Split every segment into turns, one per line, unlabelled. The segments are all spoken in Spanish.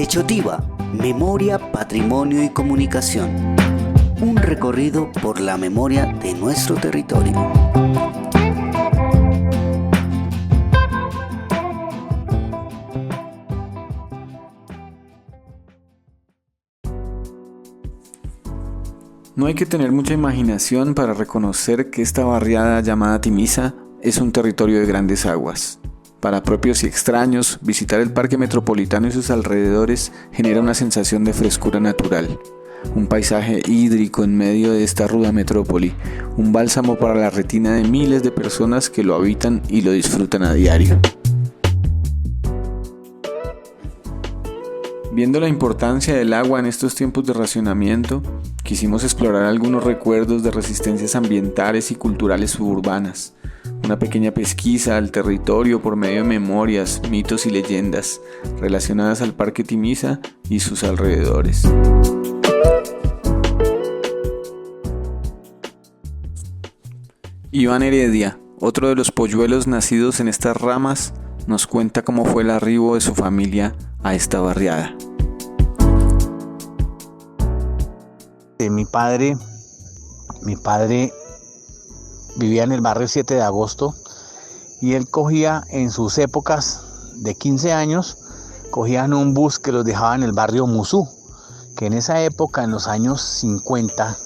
Quechotiva, memoria, patrimonio y comunicación. Un recorrido por la memoria de nuestro territorio.
No hay que tener mucha imaginación para reconocer que esta barriada llamada Timisa es un territorio de grandes aguas. Para propios y extraños, visitar el Parque Metropolitano y sus alrededores genera una sensación de frescura natural. Un paisaje hídrico en medio de esta ruda metrópoli, un bálsamo para la retina de miles de personas que lo habitan y lo disfrutan a diario. Viendo la importancia del agua en estos tiempos de racionamiento, quisimos explorar algunos recuerdos de resistencias ambientales y culturales suburbanas. Una pequeña pesquisa al territorio por medio de memorias, mitos y leyendas relacionadas al Parque Timisa y sus alrededores. Iván Heredia, otro de los polluelos nacidos en estas ramas, nos cuenta cómo fue el arribo de su familia a esta barriada.
Mi padre vivía en el barrio 7 de agosto y él cogía en sus épocas de 15 años, cogían un bus que los dejaba en el barrio Musú, que en esa época, en los años 50,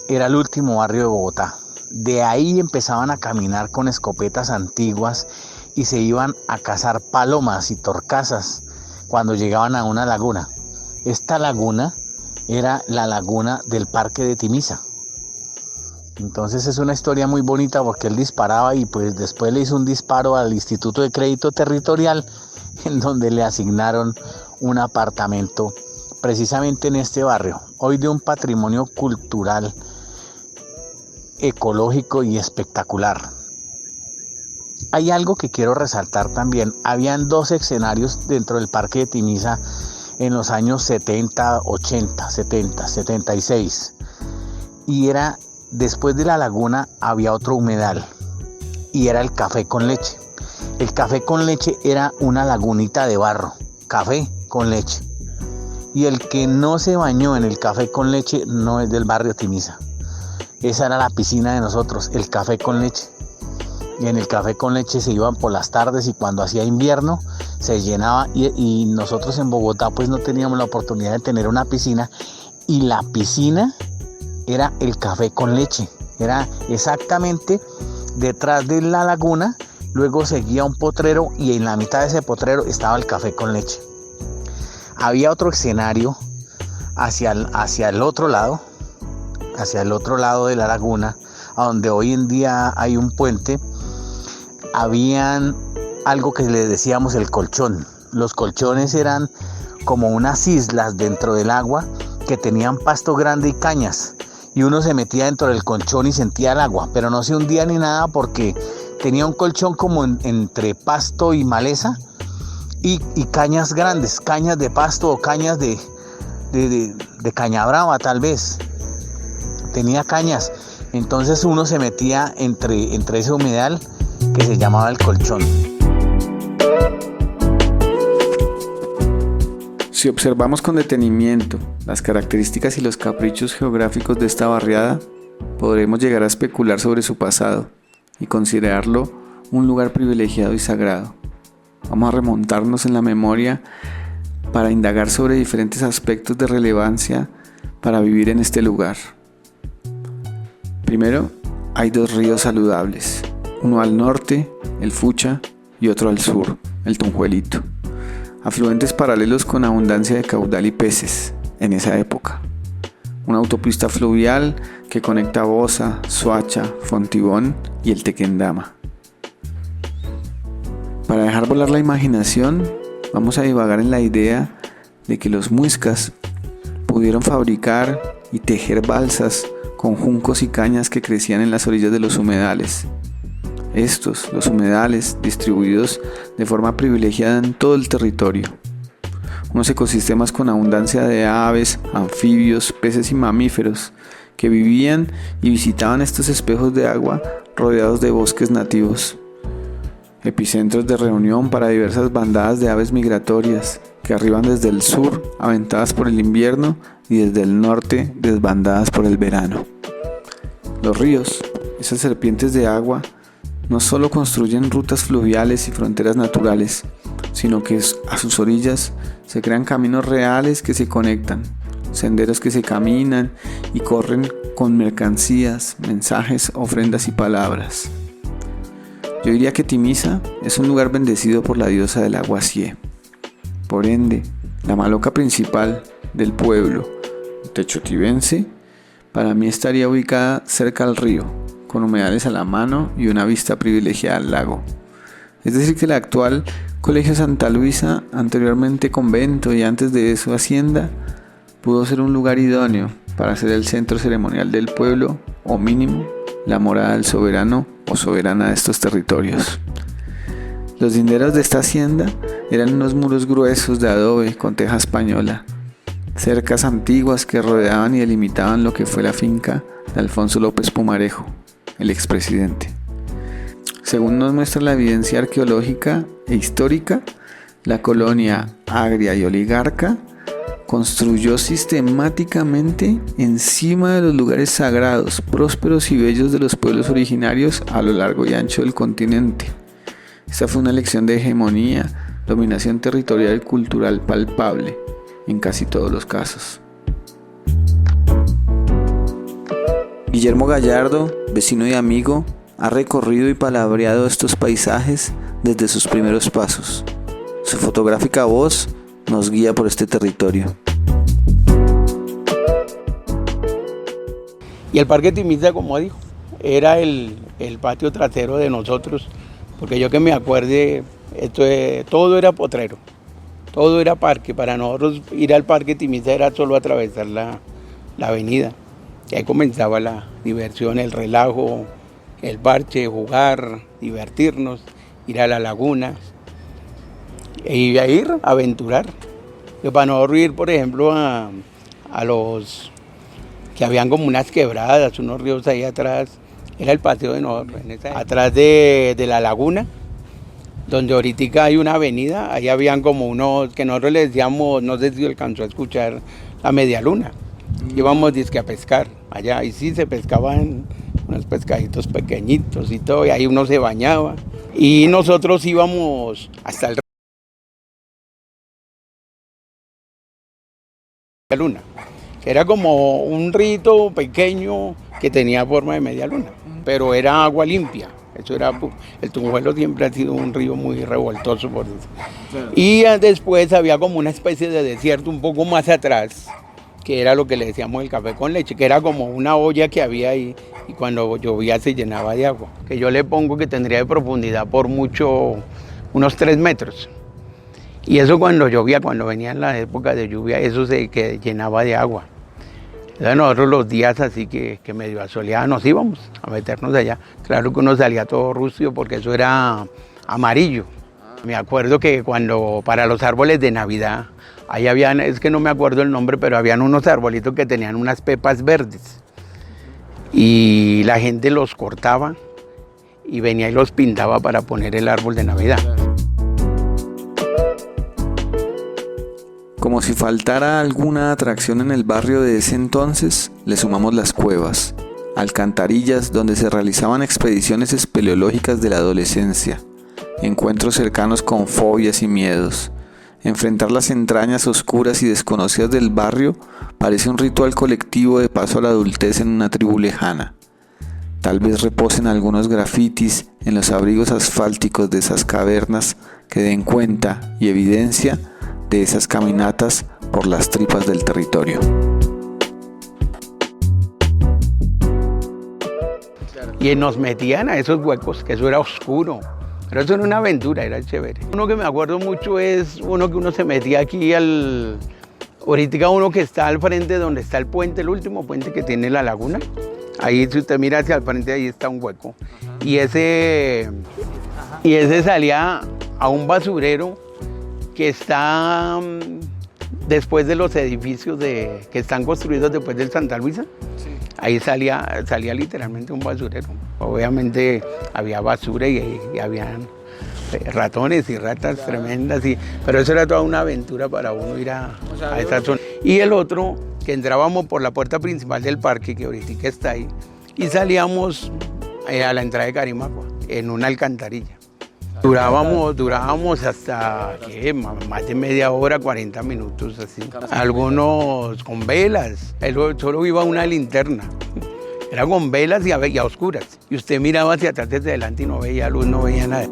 era el último barrio de Bogotá. De ahí empezaban a caminar con escopetas antiguas y se iban a cazar palomas y torcasas cuando llegaban a una laguna. Esta laguna era la laguna del Parque de Timisa. Entonces es una historia muy bonita porque él disparaba y pues después le hizo un disparo al Instituto de Crédito Territorial en donde le asignaron un apartamento precisamente en este barrio, hoy de un patrimonio cultural, ecológico y espectacular. Hay algo que quiero resaltar también. Habían dos escenarios dentro del Parque de Timisa en los años 70, 80, 70, 76. Y era, después de la laguna había otro humedal y era el Café con Leche. El Café con Leche era una lagunita de barro, café con leche. Y el que no se bañó en el Café con Leche no es del barrio Timisa. Esa era la piscina de nosotros, el Café con Leche. Y en el Café con Leche se iban por las tardes y cuando hacía invierno se llenaba y nosotros en Bogotá pues no teníamos la oportunidad de tener una piscina y la piscina era el Café con Leche. Era exactamente detrás de la laguna, luego seguía un potrero y en la mitad de ese potrero estaba el Café con Leche. Había otro escenario hacia el otro lado de la laguna, a donde hoy en día hay un puente. Habían algo que le decíamos el colchón. Los colchones eran como unas islas dentro del agua que tenían pasto grande y cañas. Y uno se metía dentro del colchón y sentía el agua, pero no se hundía ni nada porque tenía un colchón como entre pasto y maleza y cañas grandes, cañas de pasto o cañas de caña brava tal vez. Tenía cañas, entonces uno se metía entre ese humedal que se llamaba el colchón.
Si observamos con detenimiento las características y los caprichos geográficos de esta barriada, podremos llegar a especular sobre su pasado y considerarlo un lugar privilegiado y sagrado. Vamos a remontarnos en la memoria para indagar sobre diferentes aspectos de relevancia para vivir en este lugar. Primero, hay dos ríos saludables, uno al norte, el Fucha, y otro al sur, el Tunjuelito, afluentes paralelos con abundancia de caudal y peces en esa época. Una autopista fluvial que conecta Bosa, Soacha, Fontibón y el Tequendama. Para dejar volar la imaginación, vamos a divagar en la idea de que los muiscas pudieron fabricar y tejer balsas con juncos y cañas que crecían en las orillas de los humedales. Los humedales, distribuidos de forma privilegiada en todo el territorio. Unos ecosistemas con abundancia de aves, anfibios, peces y mamíferos que vivían y visitaban estos espejos de agua rodeados de bosques nativos. Epicentros de reunión para diversas bandadas de aves migratorias que arriban desde el sur, aventadas por el invierno, y desde el norte, desbandadas por el verano. Los ríos, esas serpientes de agua, no solo construyen rutas fluviales y fronteras naturales, sino que a sus orillas se crean caminos reales que se conectan, senderos que se caminan y corren con mercancías, mensajes, ofrendas y palabras. Yo diría que Timisa es un lugar bendecido por la diosa del agua Sié. Por ende, la maloca principal del pueblo techotibense para mí estaría ubicada cerca al río, con humedales a la mano y una vista privilegiada al lago. Es decir que el actual Colegio Santa Luisa, anteriormente convento y antes de eso hacienda, pudo ser un lugar idóneo para ser el centro ceremonial del pueblo, o mínimo, la morada del soberano o soberana de estos territorios. Los linderos de esta hacienda eran unos muros gruesos de adobe con teja española, cercas antiguas que rodeaban y delimitaban lo que fue la finca de Alfonso López Pumarejo, el expresidente. Según nos muestra la evidencia arqueológica e histórica, la colonia agria y oligarca construyó sistemáticamente encima de los lugares sagrados, prósperos y bellos de los pueblos originarios a lo largo y ancho del continente. Esta fue una lección de hegemonía, dominación territorial y cultural palpable en casi todos los casos.
Guillermo Gallardo, vecino y amigo, ha recorrido y palabreado estos paisajes desde sus primeros pasos. Su fotográfica voz nos guía por este territorio.
Y el Parque Timisa, como dijo, era el patio trasero de nosotros, porque yo que me acuerde, todo era potrero, todo era parque. Para nosotros ir al Parque Timisa era solo atravesar la avenida. Y ahí comenzaba la diversión, el relajo, el parche, jugar, divertirnos, ir a la laguna y a ir a aventurar. Yo para no ir, por ejemplo, a los que habían como unas quebradas, unos ríos ahí atrás, era el paseo de nosotros, atrás de la laguna, donde ahorita hay una avenida, ahí habían como unos que nosotros les decíamos, no sé si alcanzó a escuchar, la media luna. Íbamos dizque a pescar allá, y sí se pescaban unos pescaditos pequeñitos y todo, y ahí uno se bañaba. Y nosotros íbamos hasta el media luna, que era como un rito pequeño que tenía forma de media luna, pero era agua limpia. Eso era, el Tunjuelo siempre ha sido un río muy revoltoso por eso. Claro. Y después había como una especie de desierto un poco más atrás, que era lo que le decíamos el café con leche, que era como una olla que había ahí y cuando llovía se llenaba de agua, que yo le pongo que tendría de profundidad por mucho unos 3 metros. Y eso cuando llovía, cuando venía en la época de lluvia, eso se que llenaba de agua. Entonces nosotros los días así que medio asoleados nos íbamos a meternos allá. Claro que uno salía todo rústico porque eso era amarillo. Me acuerdo que cuando para los árboles de Navidad, ahí habían, es que no me acuerdo el nombre, pero habían unos arbolitos que tenían unas pepas verdes. Y la gente los cortaba y venía y los pintaba para poner el árbol de Navidad.
Como si faltara alguna atracción en el barrio de ese entonces, le sumamos las cuevas, alcantarillas donde se realizaban expediciones espeleológicas de la adolescencia, encuentros cercanos con fobias y miedos. Enfrentar las entrañas oscuras y desconocidas del barrio parece un ritual colectivo de paso a la adultez en una tribu lejana. Tal vez reposen algunos grafitis en los abrigos asfálticos de esas cavernas que den cuenta y evidencia de esas caminatas por las tripas del territorio.
Y nos metían a esos huecos, que eso era oscuro. Pero eso era una aventura, era chévere. Uno que me acuerdo mucho es uno que uno se metía aquí ahorita uno que está al frente donde está el puente, el último puente que tiene la laguna. Ahí si usted mira hacia el frente, ahí está un hueco. Y ese salía a un basurero que está después de los edificios que están construidos después del Santa Luisa. Sí. ahí salía literalmente un basurero. Obviamente había basura y habían ratones y ratas tremendas, pero eso era toda una aventura para uno ir a esa zona. Y el otro, que entrábamos por la puerta principal del parque, que ahorita está ahí, y salíamos a la entrada de Carimagua, en una alcantarilla. Durábamos hasta más de media hora, 40 minutos así. Algunos con velas, solo iba una linterna. Era con velas y a oscuras. Y usted miraba hacia atrás desde adelante y no veía luz, no veía nada.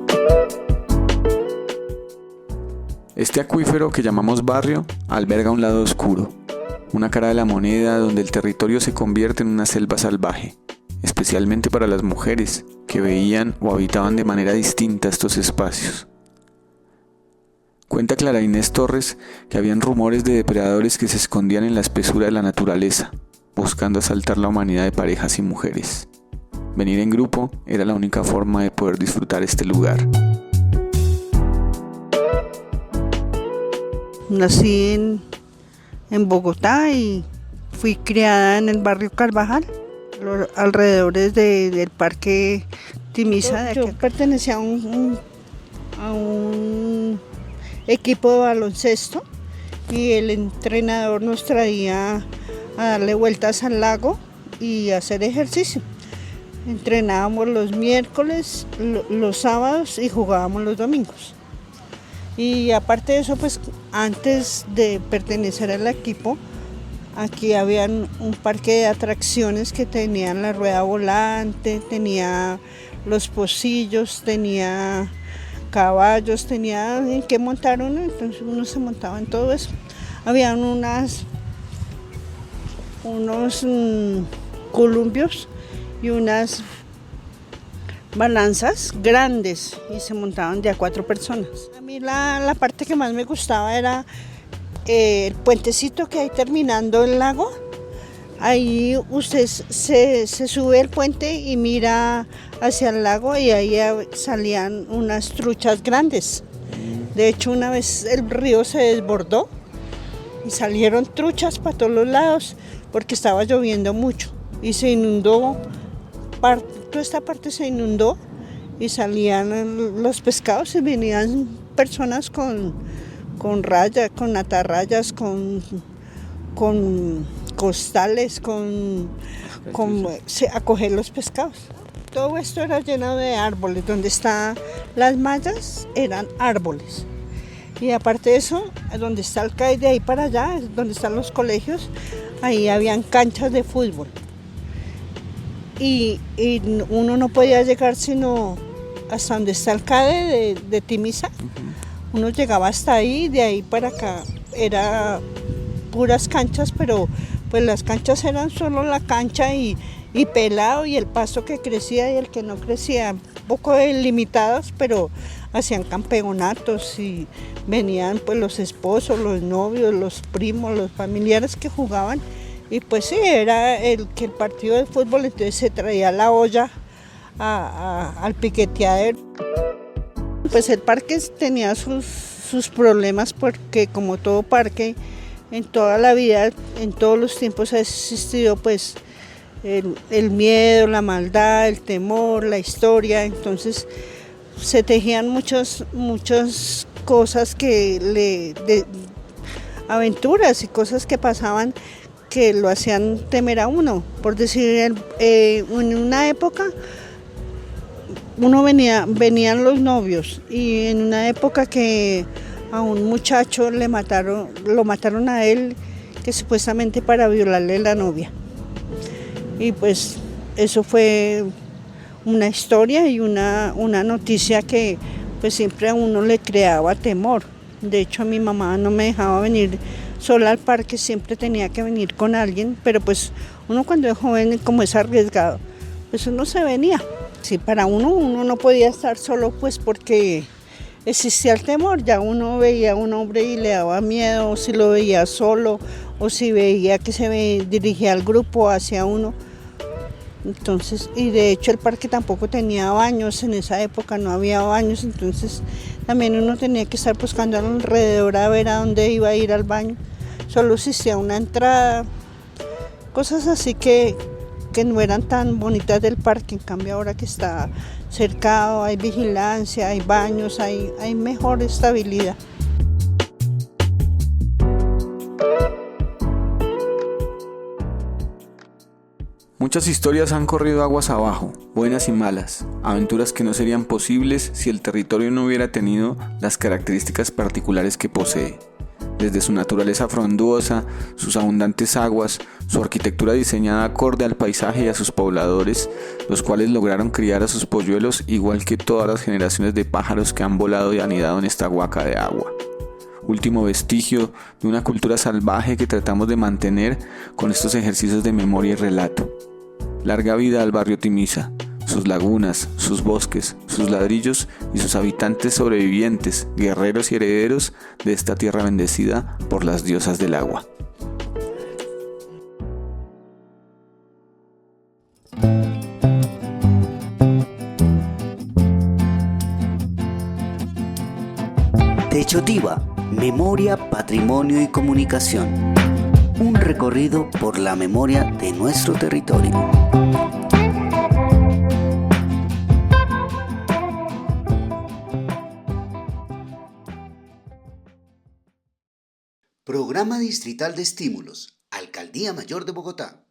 Este acuífero que llamamos barrio alberga un lado oscuro, una cara de la moneda donde el territorio se convierte en una selva salvaje, especialmente para las mujeres que veían o habitaban de manera distinta estos espacios. Cuenta Clara Inés Torres que habían rumores de depredadores que se escondían en la espesura de la naturaleza, buscando asaltar la humanidad de parejas y mujeres. Venir en grupo era la única forma de poder disfrutar este lugar.
Nací en Bogotá y fui criada en el barrio Carvajal, los alrededores del parque Timisa. Yo pertenecía a un equipo de baloncesto y el entrenador nos traía a darle vueltas al lago y hacer ejercicio. Entrenábamos los miércoles, los sábados y jugábamos los domingos. Y aparte de eso, pues antes de pertenecer al equipo, aquí había un parque de atracciones que tenían la rueda volante, tenía los pocillos, tenía caballos, tenía en qué montar uno, entonces uno se montaba en todo eso. Habían unos columpios y unas balanzas grandes y se montaban de a 4 personas. A mí la parte que más me gustaba era el puentecito que hay terminando el lago. Ahí usted se sube el puente y mira hacia el lago y ahí salían unas truchas grandes. De hecho, una vez el río se desbordó y salieron truchas para todos los lados porque estaba lloviendo mucho y se inundó. Toda esta parte se inundó y salían los pescados y venían personas con rayas, con atarrayas, con costales, a coger los pescados. Todo esto era lleno de árboles, donde están las mallas eran árboles. Y aparte de eso, donde está el CAI, de ahí para allá, donde están los colegios, ahí habían canchas de fútbol. Y uno no podía llegar sino hasta donde está el CADE de Timisa. Uno llegaba hasta ahí, de ahí para acá era puras canchas, pero pues las canchas eran solo la cancha y pelado y el pasto que crecía y el que no crecía, un poco limitados, pero hacían campeonatos y venían pues los esposos, los novios, los primos, los familiares que jugaban. Y pues sí, era el partido de fútbol, entonces se traía la olla al piqueteadero. Pues el parque tenía sus problemas porque como todo parque, en toda la vida, en todos los tiempos ha existido pues el miedo, la maldad, el temor, la historia. Entonces se tejían muchas cosas aventuras y cosas que pasaban que lo hacían temer a uno. Por decir, en una época venían los novios y en una época que a un muchacho lo mataron a él, que supuestamente para violarle la novia. Y pues eso fue una historia y una noticia que pues siempre a uno le creaba temor. De hecho, a mi mamá no me dejaba venir sola al parque, siempre tenía que venir con alguien, pero pues uno cuando es joven, como es arriesgado, pues uno se venía. Sí, para uno no podía estar solo pues porque existía el temor, ya uno veía a un hombre y le daba miedo, o si lo veía solo, o si veía que se dirigía al grupo hacia uno. Entonces, y de hecho el parque tampoco tenía baños, en esa época no había baños, entonces también uno tenía que estar buscando alrededor a ver a dónde iba a ir al baño. Solo existía una entrada, cosas así que que no eran tan bonitas del parque. En cambio ahora que está cercado, hay vigilancia, hay baños, hay mejor estabilidad.
Muchas historias han corrido aguas abajo, buenas y malas, aventuras que no serían posibles si el territorio no hubiera tenido las características particulares que posee. Desde su naturaleza frondosa, sus abundantes aguas, su arquitectura diseñada acorde al paisaje y a sus pobladores, los cuales lograron criar a sus polluelos igual que todas las generaciones de pájaros que han volado y anidado en esta huaca de agua. Último vestigio de una cultura salvaje que tratamos de mantener con estos ejercicios de memoria y relato. Larga vida al barrio Timisa, sus lagunas, sus bosques, sus ladrillos y sus habitantes sobrevivientes, guerreros y herederos de esta tierra bendecida por las diosas del agua.
Techotiba, memoria, patrimonio y comunicación. Un recorrido por la memoria de nuestro territorio. Programa Distrital de Estímulos, Alcaldía Mayor de Bogotá.